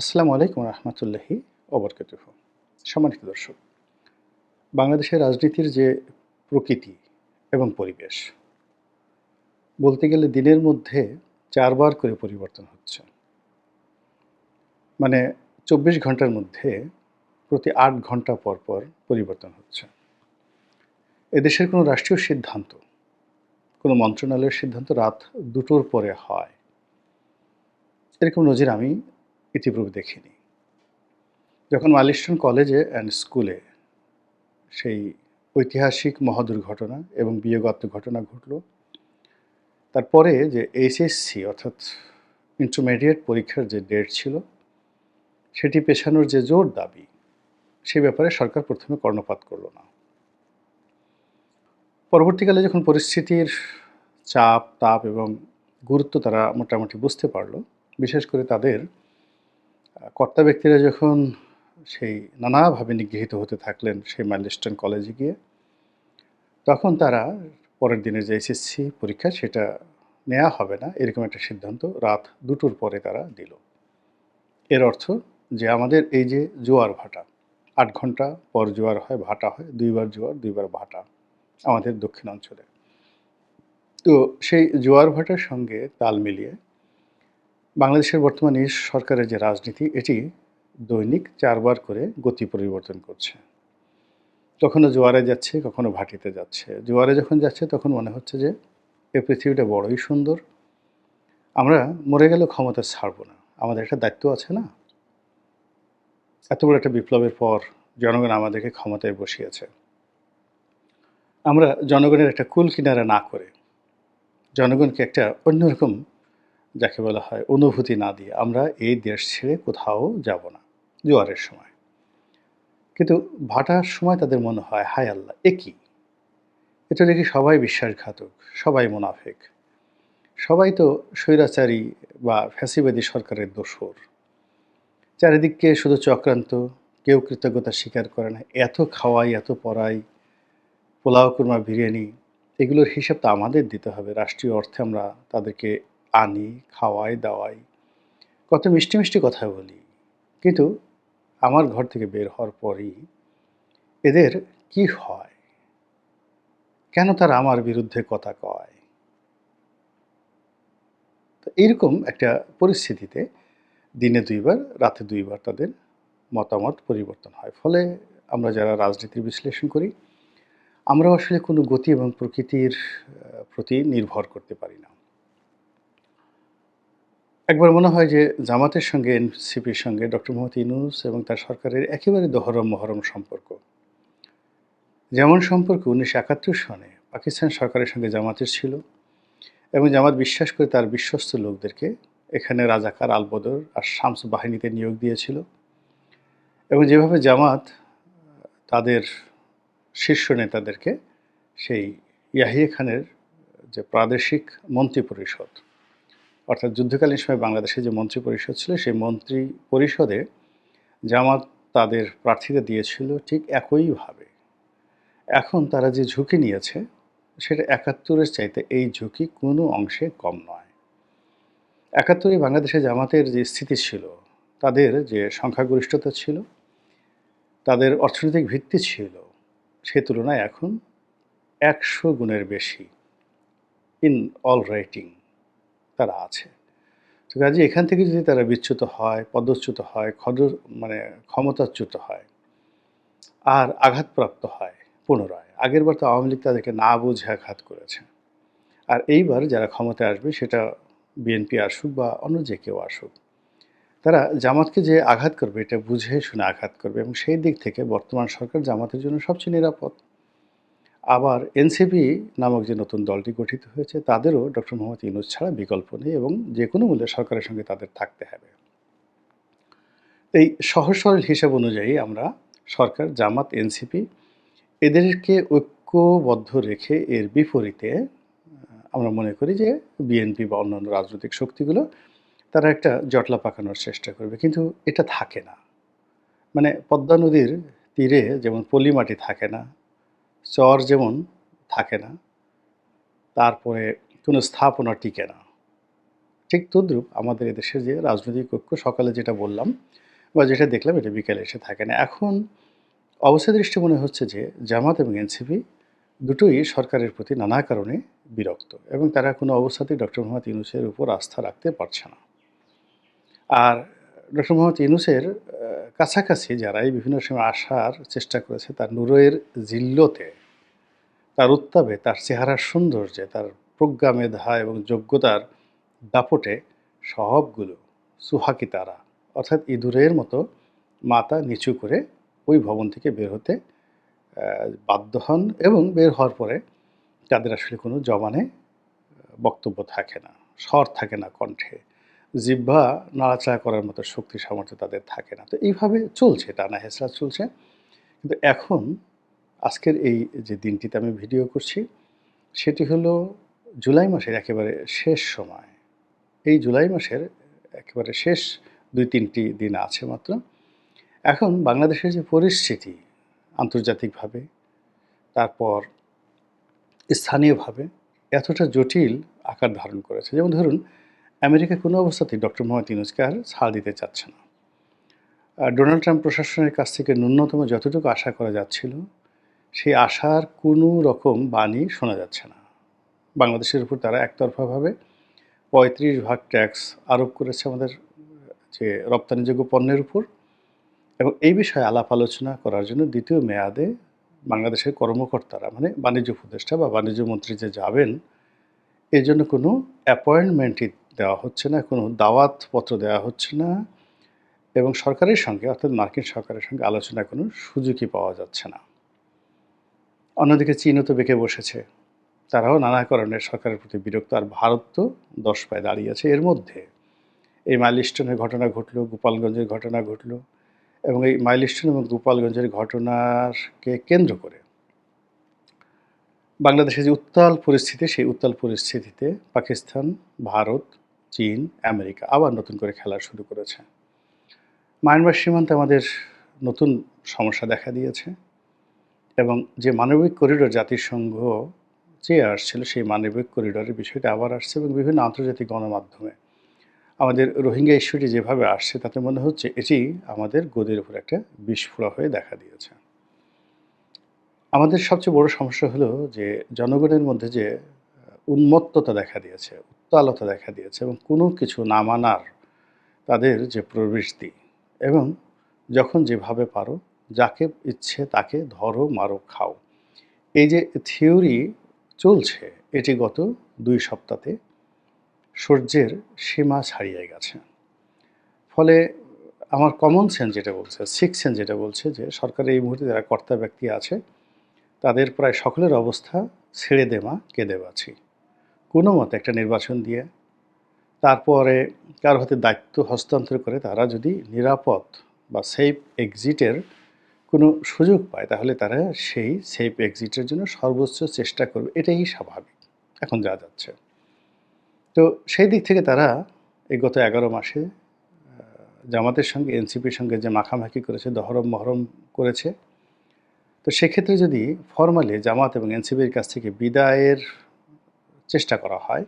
আসসালামু আলাইকুম রহমতুল্লাহি ওবরকাতুহু। সম্মানিত দর্শক, বাংলাদেশের রাজনীতির যে প্রকৃতি এবং পরিবেশ, বলতে গেলে দিনের মধ্যে ৪ বার করে পরিবর্তন হচ্ছে। মানে ২৪ ঘন্টার মধ্যে প্রতি ৮ ঘন্টা পর, পর পরিবর্তন হচ্ছে। এদেশের কোনো রাষ্ট্রীয় সিদ্ধান্ত, কোনো মন্ত্রণালয়ের সিদ্ধান্ত রাত ২টোর পরে হয়। এরকম নজির আমি ইতিপূর্বে দেখিনি। যখন মাইলস্টোন কলেজে অ্যান্ড স্কুলে সেই ঐতিহাসিক মহাদুর্ঘটনা এবং বিয়োগাত্মক ঘটনা ঘটল, তারপরে যে এইচএসসি অর্থাৎ ইন্টারমিডিয়েট পরীক্ষার যে ডেট ছিল, সেটি পেছানোর যে জোর দাবি, সে ব্যাপারে সরকার প্রথমে কর্ণপাত করল না। পরবর্তীকালে যখন পরিস্থিতির চাপ, তাপ এবং গুরুত্ব তারা মোটামুটি বুঝতে পারল, বিশেষ করে তাদের কর্তা ব্যক্তিরা যখন সেই নানাভাবে নিগৃহীত হতে থাকলেন সেই মাইলস্টোন কলেজে গিয়ে, তখন তারা পরের দিনের যে এইচএসসি পরীক্ষা সেটা নেওয়া হবে না, এরকম একটা সিদ্ধান্ত রাত ২টোর পরে তারা দিল। এর অর্থ যে আমাদের এই যে জোয়ার ভাটা, ৮ ঘন্টা পর জোয়ার হয়, ভাটা হয়, ২ বার জোয়ার ২ বার ভাটা আমাদের দক্ষিণাঞ্চলে। তো সেই জোয়ার ভাটার সঙ্গে তাল মিলিয়ে বাংলাদেশের বর্তমান এই সরকারের যে রাজনীতি, এটি দৈনিক ৪ বার করে গতি পরিবর্তন করছে। কখনো জোয়ারে যাচ্ছে, কখনো ভাটিতে যাচ্ছে। জোয়ারে যখন যাচ্ছে তখন মনে হচ্ছে যে এই পৃথিবীটা বড়ই সুন্দর। আমরা মরে গেলেও ক্ষমতা ছাড়ব না। আমাদের একটা দায়িত্ব আছে না? এত বড় একটা বিপ্লবের পর জনগণ আমাদেরকে ক্ষমতায় বসিয়েছে। আমরা জনগণের একটা কুল কিনারা না করে, জনগণকে একটা অন্যরকম যাকে বলা হয় অনুভূতি না দিয়ে আমরা এই দেশ ছেড়ে কোথাও যাব না জোয়ারের সময়। কিন্তু ভাটার সময় তাদের মনে হয়, হায় আল্লাহ! এ কি? এটা দেখি সবাই বিশ্বাসঘাতক, সবাই মুনাফিক। সবাই তো স্বৈরাচারী বা ফ্যাসিবাদী সরকারের দোসর। চারিদিকে শুধু চক্রান্ত, কেউ কৃতজ্ঞতা স্বীকার করে না। এত খাওয়াই, এত পড়াই, পোলাও, কুরমা, বিরিয়ানি, এগুলোর হিসাব তো আমাদের দিতে হবে। রাষ্ট্রীয় অর্থে আমরা তাদেরকে আনি, খাওয়াই, দাওয়াই। কত মিষ্টি, মিষ্টি কথা বলি। কিন্তু আমার ঘর থেকে বের হওয়ার পরই এদের কি হয়? কেন তারা আমার বিরুদ্ধে কথা কয়? তো এইরকম একটা পরিস্থিতিতে দিনে ২ বার, রাতে ২ বার তাদের মতামত পরিবর্তন হয়। ফলে আমরা যারা রাজনীতির বিশ্লেষণ করি, আমরাও আসলে কোনো গতি এবং প্রকৃতির প্রতি নির্ভর করতে পারি না। একবার মনে হয় যে জামাতের সঙ্গে এনসিপির সঙ্গে ডক্টর মোহাম্মদ ইউনূস এবং তার সরকারের একেবারে দহরম-মহরম সম্পর্ক। যেমন সম্পর্ক ১৯৭১ সনে পাকিস্তান সরকারের সঙ্গে জামাতের ছিল এবং জামাত বিশ্বাস করে তার বিশ্বস্ত লোকদেরকে এখানে রাজাকার, আলবদর আর শামস বাহিনীতে নিয়োগ দিয়েছিল এবং যেভাবে জামাত তাদের শীর্ষ নেতাদেরকে সেই ইয়াহিয়া খানের যে প্রাদেশিক মন্ত্রিপরিষদ, অর্থাৎ যুদ্ধকালীন সময় বাংলাদেশে যে মন্ত্রিপরিষদ ছিল, সেই মন্ত্রী পরিষদে জামাত তাদের প্রার্থীদের দিয়েছিল ঠিক একইভাবে। এখন তারা যে ঝুঁকি নিয়েছে, সেটা ৭১-এর চাইতে এই ঝুঁকি কোনো অংশে কম নয়। ৭১-এ বাংলাদেশে জামাতের যে স্থিতি ছিল, তাদের যে সংখ্যাগরিষ্ঠতা ছিল, তাদের অর্থনৈতিক ভিত্তি ছিল, সে তুলনায় এখন ১০০ গুণের বেশি ইন অল রাইটিং তারা আছে। তো কাজেই এখান থেকে যদি তারা বিচ্যুত হয়, পদচ্যুত হয়, মানে ক্ষমতাচ্যুত হয় আর আঘাতপ্রাপ্ত হয় পুনরায়। আগেরবার তো আওয়ামী লীগ তাদেরকে না বুঝে আঘাত করেছে। আর এইবার যারা ক্ষমতায় আসবে, সেটা বিএনপি আসুক বা অন্য যে কেউ আসুক, তারা জামাতকে যে আঘাত করবে এটা বুঝে শুনে আঘাত করবে এবং সেই দিক থেকে বর্তমান সরকার জামাতের জন্য সবচেয়ে নিরাপদ। আবার এনসিপি নামক যে নতুন দলটি গঠিত হয়েছে, তাদেরও ডক্টর মোহাম্মদ ইউনূস ছাড়া বিকল্প নেই এবং যেকোনো মূল্যে সরকারের সঙ্গে তাদের থাকতে হবে। এই সহজ সরল হিসাব অনুযায়ী আমরা সরকার, জামাত, এনসিপি এদেরকে ঐক্যবদ্ধ রেখে এর বিপরীতে আমরা মনে করি যে বিএনপি বা অন্যান্য রাজনৈতিক শক্তিগুলো তারা একটা জটলা পাকানোর চেষ্টা করবে। কিন্তু এটা থাকে না। মানে পদ্মা নদীর তীরে যেমন পলি মাটি থাকে না, চর যেমন থাকে না, তারপরে কোনো স্থাপনা টিকে না। ঠিক তদ্রূপ আমাদের এদেশের যে রাজনৈতিক ঐক্য সকালে যেটা বললাম বা যেটা দেখলাম এটা বিকেলে এসে থাকে না। এখন অবস্থা দৃষ্টি মনে হচ্ছে যে জামাত এবং এনসিপি দুটোই সরকারের প্রতি নানা কারণে বিরক্ত এবং তারা কোনো অবস্থাতেই ডক্টর মোহাম্মদ ইউনূসের উপর আস্থা রাখতে পারছে না। আর ডক্টর মোহাম্মদ ইউনূসের কাছাকাছি যারাই বিভিন্ন সময় আসার চেষ্টা করেছে তার নূরের জিল্লতে, তার উত্তাপে, তার চেহারার সৌন্দর্যে, তার প্রজ্ঞা, মেধা এবং যোগ্যতার দাপটে সবগুলো সুহাকি তারা অর্থাৎ ইঁদুরের মতো মাথা নিচু করে ওই ভবন থেকে বের হতে বাধ্য হন এবং বের হওয়ার পরে তাদের আসলে কোনো জবানে বক্তব্য থাকে না, স্বর থাকে না কণ্ঠে, জিহ্বা নাড়াচাড়া করার মতো শক্তি সামর্থ্য তাদের থাকে না। তো এইভাবে চলছে, টানা হেঁচড়া চলছে। কিন্তু এখন আজকের এই যে দিনটিতে আমি ভিডিও করছি সেটি হলো জুলাই মাসের একেবারে শেষ সময়। এই জুলাই মাসের একেবারে শেষ ২-৩টি দিন আছে মাত্র। এখন বাংলাদেশের যে পরিস্থিতি আন্তর্জাতিকভাবে, তারপর স্থানীয়ভাবে এতটা জটিল আকার ধারণ করেছে। যেমন ধরুন, আমেরিকা কোনো অবস্থাতেই ডক্টর মোহাম্মদ ইউনূসকে আর ছাড় দিতে চাচ্ছে না। ডোনাল্ড ট্রাম্প প্রশাসনের কাছ থেকে ন্যূনতম যতটুকু আশা করা যাচ্ছিল, সেই আশার কোনো রকম বাণী শোনা যাচ্ছে না। বাংলাদেশের উপর তারা একতরফাভাবে ৩৫% ট্যাক্স আরোপ করেছে আমাদের যে রপ্তানিযোগ্য পণ্যের উপর, এবং এই বিষয়ে আলাপ আলোচনা করার জন্য দ্বিতীয় মেয়াদে বাংলাদেশের কর্মকর্তারা মানে বাণিজ্য উপদেষ্টা বা বাণিজ্য মন্ত্রী যে যাবেন, এর জন্য কোনো অ্যাপয়েন্টমেন্টই দেওয়া হচ্ছে না, কোনো দাওয়াতপত্র দেওয়া হচ্ছে না এবং সরকারের সঙ্গে অর্থাৎ মার্কিন সরকারের সঙ্গে আলোচনার কোনো সুযোগই পাওয়া যাচ্ছে না। অন্যদিকে চীনও তো বেঁকে বসেছে, তারাও নানা কারণে সরকারের প্রতি বিরক্ত, আর ভারত তো ১০ পায়ে দাঁড়িয়ে আছে। এর মধ্যে এই মাইলস্টোনের ঘটনা ঘটলো, গোপালগঞ্জের ঘটনা ঘটলো এবং এই মাইলস্টোন এবং গোপালগঞ্জের ঘটনাকে কেন্দ্র করে বাংলাদেশের যে উত্তাল পরিস্থিতি, সেই উত্তাল পরিস্থিতিতে পাকিস্তান, ভারত, চীন, আমেরিকা আবার নতুন করে খেলা শুরু করেছে। মায়ানমার সীমান্তে আমাদের নতুন সমস্যা দেখা দিয়েছে এবং যে মানবিক করিডোর জাতিসংঘ চেয়ে আসছিল, সেই মানবিক করিডোরের বিষয়টা আবার আসছে এবং বিভিন্ন আন্তর্জাতিক গণমাধ্যমে আমাদের রোহিঙ্গা ইস্যুটি যেভাবে আসছে তাতে মনে হচ্ছে এটি আমাদের গদির উপর একটা বিস্ফোরা হয়ে দেখা দিয়েছে। আমাদের সবচেয়ে বড় সমস্যা হলো যে জনগণের মধ্যে যে উন্মত্ততা দেখা দিয়েছে, উত্তালতা দেখা দিয়েছে এবং কোনো কিছু না মানার তাদের যে প্রবৃত্তি, এবং যখন যেভাবে পারো যাকে ইচ্ছে তাকে ধরো, মারো, খাও, এই যে থিওরি চলছে, এটি গত ২ সপ্তাহে সহ্যের সীমা ছাড়িয়ে গেছে। ফলে আমার কমন সেন্স যেটা বলছে, সিক্স সেন্স যেটা বলছে যে সরকারের এই মুহূর্তে যারা কর্তা ব্যক্তি আছে তাদের প্রায় সকলের অবস্থা ছেড়ে দে মা, কেঁদে বাঁচি। কোনো মতে একটা নির্বাচন দিয়ে তারপরে কারো হাতে দায়িত্ব হস্তান্তর করে তারা যদি নিরাপদ বা সেফ এক্সিটের কোনো সুযোগ পায় তাহলে তারা সেই সেফ এক্সিটের জন্য সর্বোচ্চ চেষ্টা করবে, এটাই স্বাভাবিক এখন যা যাচ্ছে। তো সেই দিক থেকে তারা এই গত ১১ মাসে জামাতের সঙ্গে এনসিপির সঙ্গে যে মাখামাখি করেছে, দহরম মহরম করেছে, তো সেক্ষেত্রে যদি ফরমালি জামাত এবং এনসিপির কাছ থেকে বিদায়ের চেষ্টা করা হয়,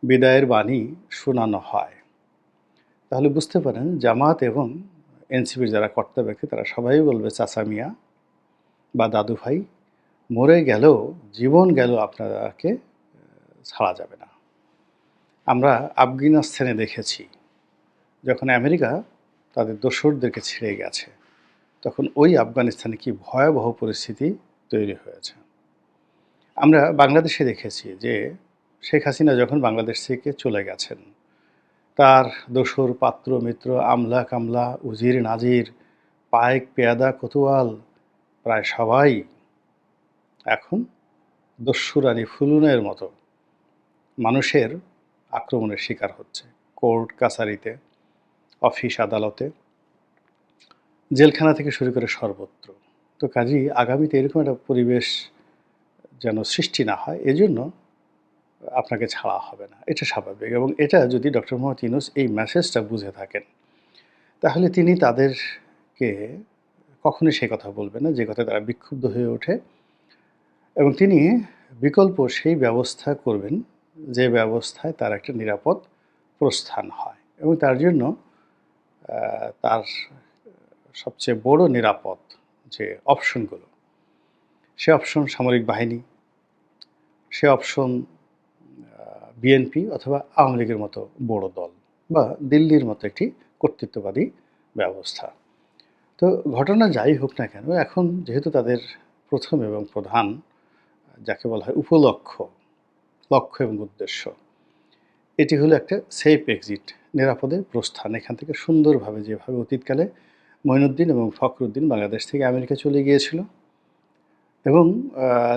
বিদায়ের বাণী শোনানো হয়, তাহলে বুঝতে পারেন জামাত এবং এনসিপির যারা কর্তা ব্যক্তি তারা সবাই বলবে চাচা মিয়া বা দাদু ভাই, মরে গেলেও জীবন গেল আপনাকে ছাড়া যাবে না। আমরা আফগানিস্তানে দেখেছি যখন আমেরিকা তাদের দোসরদেরকে ছেড়ে গেছে, তখন ওই আফগানিস্তানে কি ভয়াবহ পরিস্থিতি তৈরি হয়েছে। আমরা বাংলাদেশে দেখেছি যে শেখ হাসিনা যখন বাংলাদেশ থেকে চলে গেছেন, তার দোসর, পাত্র, মিত্র, আমলা কামলা, উজির নাজির, পায়েক, পেয়াদা, কোতোয়াল প্রায় সবাই এখন দস্যুরানী ফুলুনের মতো মানুষের আক্রমণের শিকার হচ্ছে, কোর্ট কাছারিতে, অফিস আদালতে, জেলখানা থেকে শুরু করে সর্বত্র। তো কাজেই আগামীতে এরকম একটা পরিবেশ যেন সৃষ্টি না হয়, এজন্য আপনাকে ছাড়া হবে না, এটা স্বাভাবিক। এবং এটা যদি ডক্টর মোহাম্মদ ইউনূস এই মেসেজটা বুঝে থাকেন তাহলে তিনি তাদেরকে কখনোই সে কথা বলবেন না যে কথায় তারা বিক্ষুব্ধ হয়ে ওঠে, এবং তিনি বিকল্প সেই ব্যবস্থা করবেন যে ব্যবস্থায় তার একটা নিরাপদ প্রস্থান হয় এবং তার জন্য তার সবচেয়ে বড় নিরাপদ যে অপশনগুলো, সে অপশন সামরিক বাহিনী, সে অপশন বিএনপি অথবা আওয়ামী লীগের মতো বড় দল বা দিল্লির মতো একটি কর্তৃত্ববাদী ব্যবস্থা। তো ঘটনা যাই হোক না কেন, এখন যেহেতু তাদের প্রথম এবং প্রধান যাকে বলা হয় উপলক্ষ্য, লক্ষ্য এবং উদ্দেশ্য, এটি হলো একটা সেফ এক্সিট, নিরাপদে প্রস্থান। এখান থেকে সুন্দরভাবে যেভাবে অতীতকালে মঈনুদ্দিন এবং ফখরুদ্দিন বাংলাদেশ থেকে আমেরিকা চলে গিয়েছিল এবং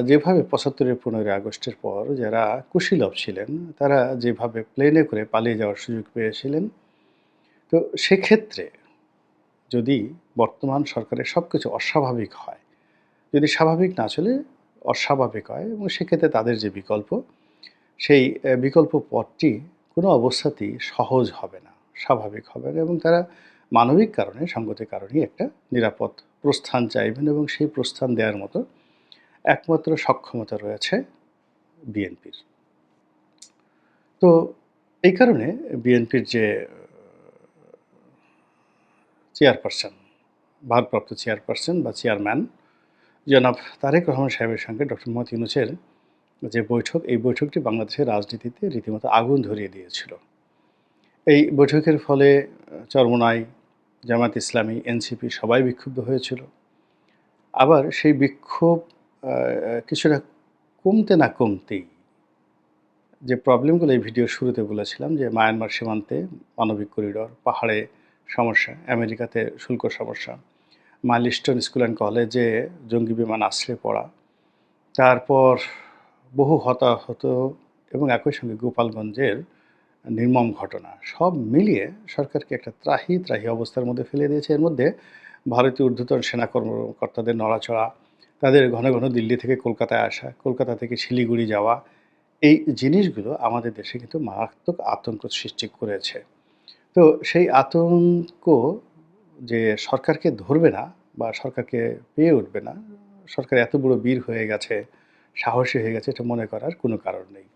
যেভাবে ৭৫-এর ১৫ই আগস্টের পর যারা কুশীলব ছিলেন, তারা যেভাবে প্লেনে করে পালিয়ে যাওয়ার সুযোগ পেয়েছিলেন, তো সেক্ষেত্রে যদি বর্তমান সরকারের সবকিছু অস্বাভাবিক হয়, যদি স্বাভাবিক না চলে অস্বাভাবিক হয় এবং সেক্ষেত্রে তাদের যে বিকল্প, সেই বিকল্প পথটি কোনো অবস্থাতেই সহজ হবে না, স্বাভাবিক হবে না এবং তারা মানবিক কারণে, সঙ্গতির কারণেই একটা নিরাপদ প্রস্থান চাইবেন এবং সেই প্রস্থান দেওয়ার মতো একমাত্র সক্ষমতা রয়েছে বিএনপির। তো এই কারণে বিএনপির যে চেয়ারপারসন, ভারপ্রাপ্ত চেয়ারপারসন বা চেয়ারম্যান জনাব তারেক রহমান সাহেবের সঙ্গে ডক্টর মোহাম্মদ ইউনূসের যে বৈঠক, এই বৈঠকটি বাংলাদেশের রাজনীতিতে রীতিমতো আগুন ধরিয়ে দিয়েছিল। এই বৈঠকের ফলে চরমোনাই, জামায়াত ইসলামী, এনসিপি সবাই বিক্ষুব্ধ হয়েছিল। আবার সেই বিক্ষোভ কিছুটা কমতে না কমতেই যে প্রবলেমগুলো এই ভিডিওর শুরুতে বলেছিলাম যে মায়ানমার সীমান্তে মানবিক করিডর, পাহাড়ে সমস্যা, আমেরিকাতে শুল্ক সমস্যা, মাইলস্টোন স্কুল অ্যান্ড কলেজে জঙ্গি বিমান আশ্রয়ে পড়া, তারপর বহু হতাহত এবং একই সঙ্গে গোপালগঞ্জের নির্মম ঘটনা, সব মিলিয়ে সরকারকে একটা ত্রাহি অবস্থার মধ্যে ফেলে দিয়েছে। এর মধ্যে ভারতীয় ঊর্ধ্বতন সেনা কর্মকর্তাদের নড়াচড়া, তাদের ঘন ঘন দিল্লি থেকে কলকাতায় আসা, কলকাতা থেকে শিলিগুড়ি যাওয়া, এই জিনিসগুলো আমাদের দেশে কিন্তু মারাত্মক আতঙ্ক সৃষ্টি করেছে। তো সেই আতঙ্ক যে সরকারকে ধরবে না বা সরকারকে পেয়ে উঠবে না, সরকার এত বড় বীর হয়ে গেছে, সাহসী হয়ে গেছে, এটা মনে করার কোনো কারণ নেই।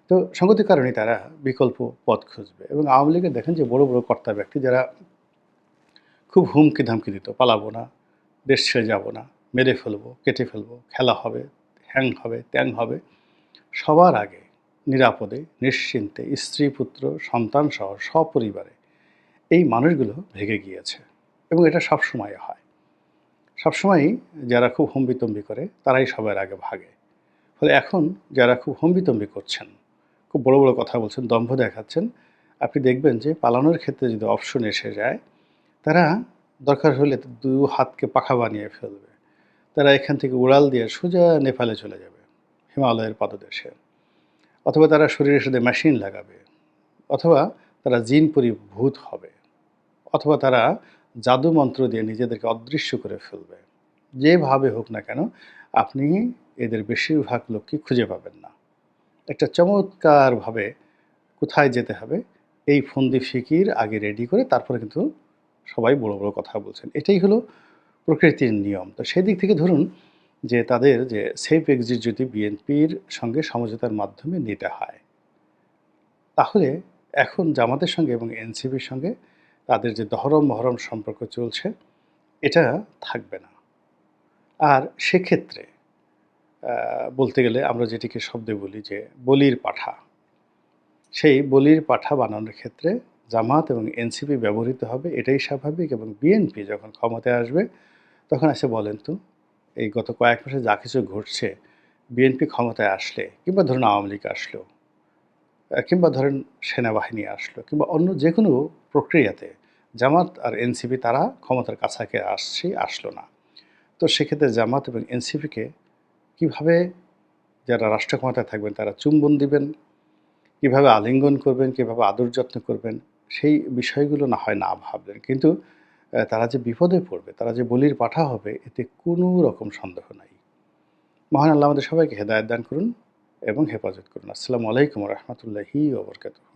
তো সঙ্গতির কারণেই তারা বিকল্প পথ খুঁজবে এবং আওয়ামী লীগের দেখেন যে বড় বড় কর্তা ব্যক্তি যারা খুব হুমকি ধামকি দিত, পালাবো না, দেশ ছেড়ে যাবো না, মেরে ফেলবো, কেটে ফেলবো, খেলা হবে, হ্যাং হবে, ত্যাং হবে, সবার আগে নিরাপদে নিশ্চিন্তে স্ত্রী পুত্র সন্তানসহ সপরিবারে এই মানুষগুলো ভেগে গিয়েছে এবং এটা সবসময় হয়। সবসময়ই যারা খুব হম্বিতম্বি করে তারাই সবার আগে ভাগে। ফলে এখন যারা খুব হম্বিতম্বি করছেন, খুব বড় বড় কথা বলছেন, দম্ভ দেখাচ্ছেন, আপনি দেখবেন যে পালানোর ক্ষেত্রে যদি অপশন এসে যায়, তারা দরকার হলে দু হাতকে পাখা বানিয়ে ফেলবে। তারা এখান থেকে উড়াল দিয়ে সোজা নেপালে চলে যাবে, হিমালয়ের পাদদেশে, অথবা তারা শরীরের সাথে মেশিন লাগাবে, অথবা তারা জিন পরি ভূত হবে, অথবা তারা জাদু মন্ত্র দিয়ে নিজেদেরকে অদৃশ্য করে ফেলবে। যেভাবে হোক না কেন, আপনি এদের বেশিরভাগ লোককে খুঁজে পাবেন না। একটা চমৎকারভাবে কোথায় যেতে হবে এই ফন্দি ফিকির আগে রেডি করে তারপরে কিন্তু সবাই বড় বড় কথা বলছেন। এটাই হলো প্রকৃতির নিয়ম। তো সেদিক থেকে ধরুন যে তাদের যে সেফ এক্সিট যদি বিএনপির সঙ্গে সমঝোতার মাধ্যমে নিতে হয়, তাহলে এখন জামাতের সঙ্গে এবং এনসিপির সঙ্গে তাদের যে দহরম মহরম সম্পর্ক চলছে, এটা থাকবে না। আর সেক্ষেত্রে বলতে গেলে আমরা যেটিকে শব্দে বলি যে বলির পাঠা, সেই বলির পাঠা বানানোর ক্ষেত্রে জামাত এবং এনসিপি ব্যবহৃত হবে, এটাই স্বাভাবিক। এবং বিএনপি যখন ক্ষমতায় আসবে তখন এসে বলেন তো, এই গত কয়েক মাসে যা কিছু ঘটছে, বিএনপি ক্ষমতায় আসলে কিংবা ধরুন আওয়ামী লীগ আসলো, কিংবা ধরেন সেনাবাহিনী আসলো, কিংবা অন্য যে কোনো প্রক্রিয়াতে জামাত আর এনসিপি তারা ক্ষমতার কাছাকাছি আসলো না। তো সেক্ষেত্রে জামাত এবং এনসিপিকে কীভাবে যারা রাষ্ট্র ক্ষমতায় থাকবেন তারা চুম্বন দিবেন, কীভাবে আলিঙ্গন করবেন, কীভাবে আদর যত্ন করবেন, সেই বিষয়গুলো না হয় না ভাবলেন। কিন্তু তারা যে বিপদে পড়বে, তারা যে বলির পাঠা হবে, এতে কোনো রকম সন্দেহ নাই। মহান আল্লাহ আমাদের সবাইকে হেদায়েত দান করুন এবং হেফাজত করুন। আসসালামু আলাইকুম ওয়া রাহমাতুল্লাহি ওয়া বারাকাতুহু।